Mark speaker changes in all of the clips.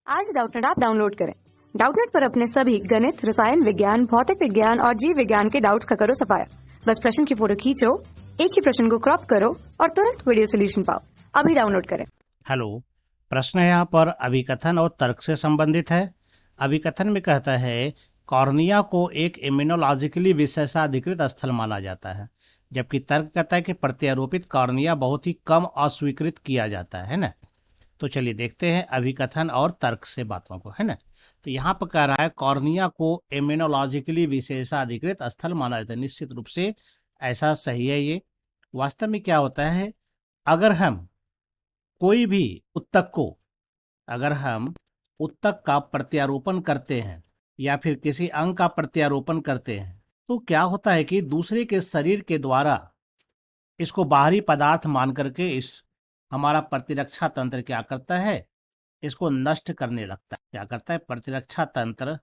Speaker 1: आज Doubtnut app download करें। Doubtnut पर अपने सभी गणित, रसायन विज्ञान, भौतिक विज्ञान और जीव विज्ञान के डाउट्स का करो सफाया। बस प्रश्न की फोटो खींचो, एक ही प्रश्न को क्रॉप करो और तुरंत वीडियो सोल्यूशन पाओ। अभी डाउनलोड करें।
Speaker 2: हेलो, प्रश्न यहाँ पर अभिकथन और तर्क से संबंधित है। अभिकथन में कहता है कॉर्निया को एक इम्यूनोलॉजिकली विशेषाधिकृत स्थल माना जाता है, जबकि तर्क कहता है कि प्रत्यारोपित कॉर्निया बहुत ही कम अस्वीकृत किया जाता है ना। तो चलिए देखते हैं अभिकथन और तर्क से बातों को, है ना। तो यहाँ पर कह रहा है कॉर्निया को इम्यूनोलॉजिकली विशेषाधिकृत स्थल माना जाता है। निश्चित रूप से ऐसा सही है। ये वास्तव में क्या होता है, अगर हम कोई भी उत्तक को अगर हम उत्तक का प्रत्यारोपण करते हैं या फिर किसी अंग का प्रत्यारोपण करते हैं तो क्या होता है कि दूसरे के शरीर के द्वारा इसको बाहरी पदार्थ मान करके इस हमारा प्रतिरक्षा तंत्र क्या करता है, इसको नष्ट करने लगता है। क्या करता है, प्रतिरक्षा तंत्र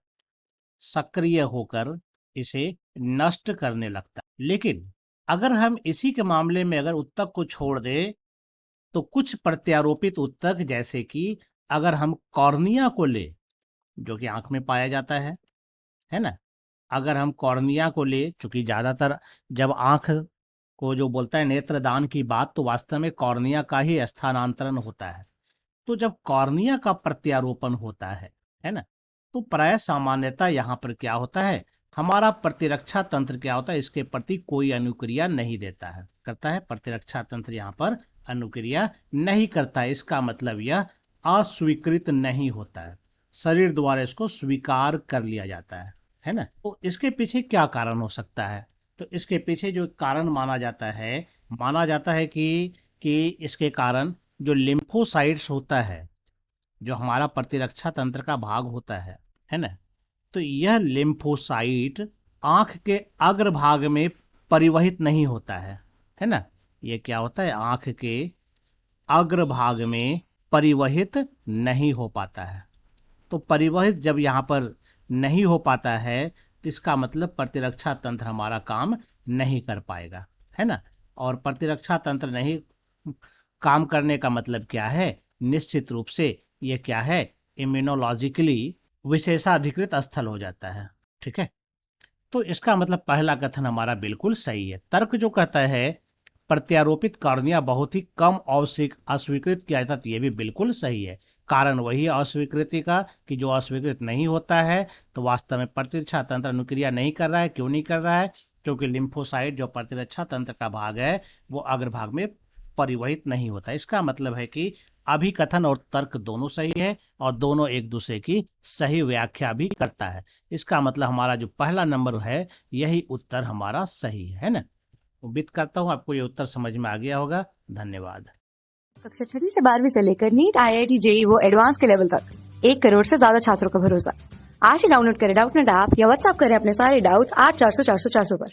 Speaker 2: सक्रिय होकर इसे नष्ट करने लगता है। लेकिन अगर हम इसी के मामले में अगर उत्तक को छोड़ दें तो कुछ प्रत्यारोपित उत्तक, जैसे कि अगर हम कॉर्निया को ले जो कि आंख में पाया जाता है ना। अगर हम कॉर्निया को ले, चूंकि ज्यादातर जब आंख को जो बोलता है नेत्रदान की बात, तो वास्तव में कॉर्निया का ही स्थानांतरण होता है। तो जब कॉर्निया का प्रत्यारोपण होता है ना, तो प्राय सामान्यतः यहाँ पर क्या होता है, हमारा प्रतिरक्षा तंत्र क्या होता है, इसके प्रति कोई अनुक्रिया नहीं देता है, करता है। प्रतिरक्षा तंत्र यहाँ पर अनुक्रिया नहीं करता है। इसका मतलब यह अस्वीकृत नहीं होता है, शरीर द्वारा इसको स्वीकार कर लिया जाता है ना। तो इसके पीछे क्या कारण हो सकता है, तो इसके पीछे जो कारण माना जाता है कि इसके कारण जो लिम्फोसाइट्स होता है, जो हमारा प्रतिरक्षा तंत्र का भाग होता है ना, तो यह लिम्फोसाइट आंख के अग्रभाग में परिवहित नहीं होता है ना। ये क्या होता है, आंख के अग्रभाग में परिवहित नहीं हो पाता है। तो परिवहित जब यहाँ पर नहीं हो पाता है तो इसका मतलब प्रतिरक्षा तंत्र हमारा काम नहीं कर पाएगा, है ना। और प्रतिरक्षा तंत्र नहीं काम करने का मतलब क्या है, निश्चित रूप से ये क्या है, इम्यूनोलॉजिकली विशेषाधिकृत स्थल हो जाता है। ठीक है, तो इसका मतलब पहला कथन हमारा बिल्कुल सही है। तर्क जो कहता है प्रत्यारोपित कॉर्निया बहुत ही कम अस्वीकृत किया जाता, ये भी बिल्कुल सही है। कारण वही अस्वीकृति का कि जो अस्वीकृत नहीं होता है तो वास्तव में प्रतिरक्षा तंत्र अनुक्रिया नहीं कर रहा है। क्यों नहीं कर रहा है, क्योंकि लिम्फोसाइट जो प्रतिरक्षा तंत्र का भाग है वो अग्रभाग में परिवहित नहीं होता। इसका मतलब है कि अभिकथन और तर्क दोनों सही है और दोनों एक दूसरे की सही व्याख्या भी करता है। इसका मतलब हमारा जो पहला नंबर है यही उत्तर हमारा सही है ना। उम्मीद करता हूँ आपको ये उत्तर समझ में आ गया होगा। धन्यवाद।
Speaker 1: कक्षा 6 से 12वीं से लेकर नीट, IIT, JEE वो एडवांस के लेवल तक 1 करोड़ से ज्यादा छात्रों का भरोसा। आज ही डाउनलोड करें डाउटनेट ऐप या व्हाट्सएप करें अपने सारे डाउट्स 8400 400 400 पर।